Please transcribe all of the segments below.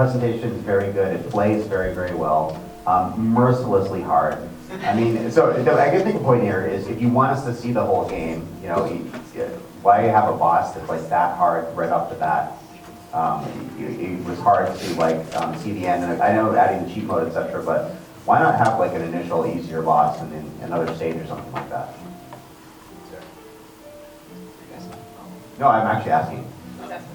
presentation is very good. It plays very, very well. Mercilessly hard. I mean, so I guess the point here is if you want us to see the whole game, you know, why have a boss that's like that hard right off the bat? It was hard to like see the end. And I know adding the cheat mode, etc. But why not have like an initial easier boss and then another stage or something like that? No, I'm actually asking.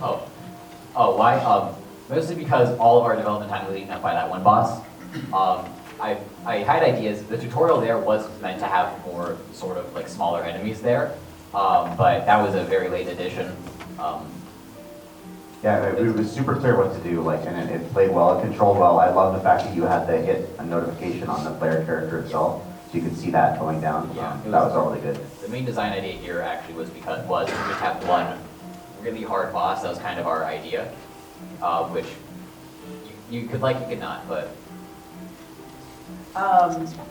Oh, why? Mostly because all of our development time was eaten up by that one boss. I had ideas. The tutorial there was meant to have more sort of like smaller enemies there, but that was a very late addition. Yeah, it was super clear what to do, like, and it played well, it controlled well. I love the fact that you had to hit a notification on the player character itself, so you could see that going down. Yeah, that was all really good. The main design idea here actually was to just have one really hard boss. That was kind of our idea, which you could like, you could not, but.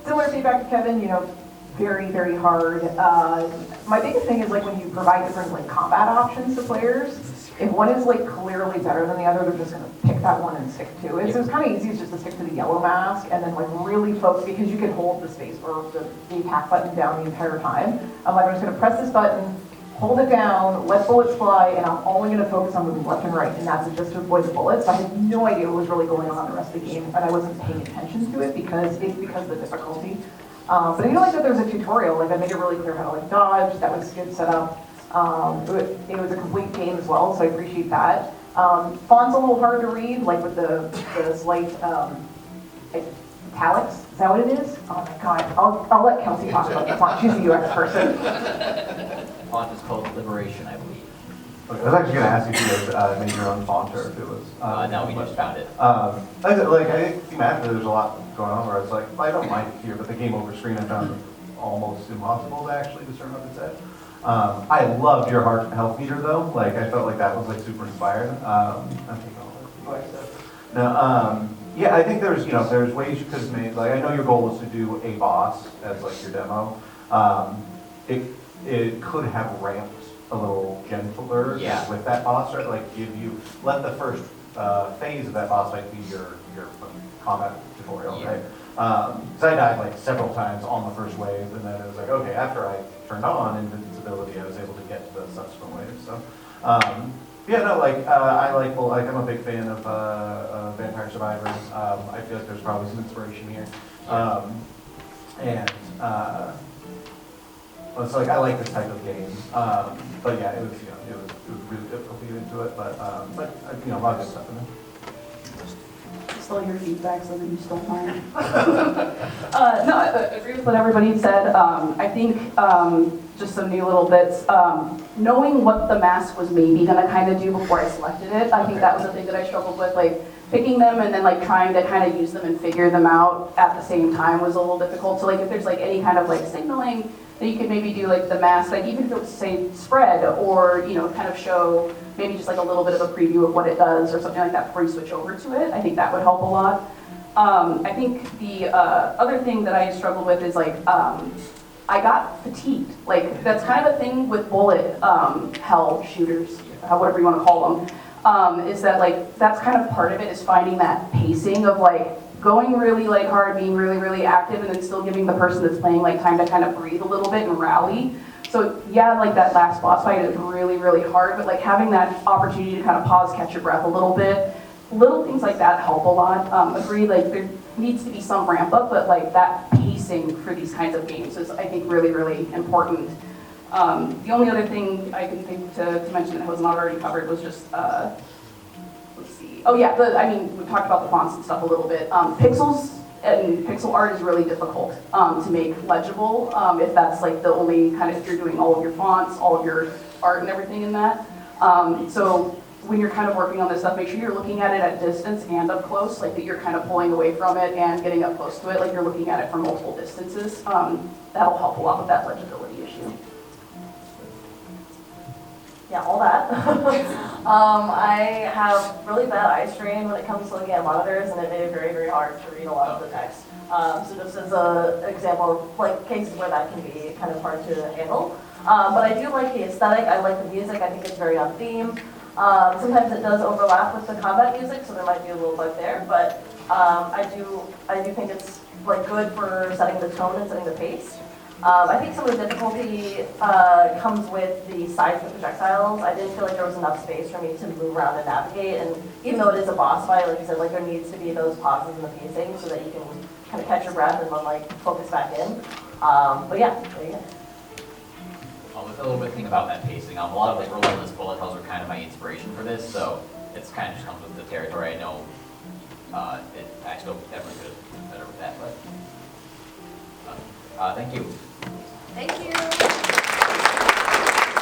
Similar feedback to Kevin, you know, very, very hard. My biggest thing is like when you provide different like combat options to players, if one is like clearly better than the other, they're just gonna pick that one and stick to it. So it's kind of easy just to stick to the yellow mask and then like really focus, because you can hold the space or the attack button down the entire time. I'm like, I'm just gonna press this button, hold it down, let bullets fly, and I'm only gonna focus on moving left and right, and that's just to avoid the bullets. I had no idea what was really going on the rest of the game, and I wasn't paying attention to it because of the difficulty. But I feel like that there's a tutorial, like I made it really clear how to like dodge, that was good setup. It was a complete game as well, so I appreciate that. Font's a little hard to read, like with the slight italics. Is that what it is? Oh my god, I'll let Kelsey talk about the font. She's a UX person. Font is called Liberation, I believe. Okay, I was actually going to ask if you guys made your own font or if it was. No, we just found it. I think there's a lot going on where it's like, I don't mind it here, but the game over screen I found it almost impossible to actually discern what it said. I loved your heart health meter though. Like I felt like that was like super inspired. I'm taking all the advice there. No, yeah, I think there's ways you could have made, like I know your goal was to do a boss as like your demo. It could have ramped a little gentler with that boss, right? Like let the first phase of that boss fight be your combat tutorial, right? Because I died like several times on the first wave, and then it was like, okay, after I turned on invincibility, I was able to get to the subsequent waves. So, yeah, no, I'm a big fan of Vampire Survivors. I feel like there's probably some inspiration here, so like I like this type of game. But yeah, it was really difficult to get into it, but a lot of good stuff in there. Still your feedback so that you still mine. No, I agree with what everybody said. I think just some new little bits. Knowing what the mask was maybe gonna kind of do before I selected it, I think that was the thing that I struggled with. Like picking them and then like trying to kind of use them and figure them out at the same time was a little difficult. So like if there's like any kind of like signaling that you could maybe do like the mask, like even if it was say spread or kind of show maybe just like a little bit of a preview of what it does or something like that before you switch over to it. I think that would help a lot. I think the other thing that I struggled with is like I got fatigued. Like that's kind of a thing with bullet hell shooters, whatever you want to call them, is that like that's kind of part of it is finding that pacing of like going really like hard, being really, really active, and then still giving the person that's playing like time to kind of breathe a little bit and rally. So yeah, like that last boss fight is really, really hard, but like having that opportunity to kind of pause, catch your breath a little bit, little things like that help a lot. Agree, like there needs to be some ramp up, but like that pacing for these kinds of games is I think really, really important. The only other thing I can think to mention that was not already covered was just, let's see. Oh yeah, we talked about the fonts and stuff a little bit. Pixels and pixel art is really difficult to make legible if that's like the only kind of, if you're doing all of your fonts, all of your art and everything in that. So when you're kind of working on this stuff, make sure you're looking at it at distance and up close, like that you're kind of pulling away from it and getting up close to it, like you're looking at it from multiple distances. That'll help a lot with that legibility issue. Yeah, all that. I have really bad eye strain when it comes to looking at monitors, and it made it very, very hard to read a lot of the text. So just as an example of like cases where that can be kind of hard to handle. But I do like the aesthetic. I like the music. I think it's very on theme. Sometimes it does overlap with the combat music, so there might be a little bug there, but I do think it's like good for setting the tone and setting the pace. I think some of the difficulty comes with the size of the projectiles. I didn't feel like there was enough space for me to move around and navigate, and even though it is a boss fight, like you said, like there needs to be those pauses in the pacing so that you can kind of catch your breath and then like focus back in. But yeah, there you go. With a little bit thing about that pacing, a lot of like relentless bullet hells were kind of my inspiration for this, so it's kind of just comes with the territory. I know it actually definitely could have been better with that, but thank you.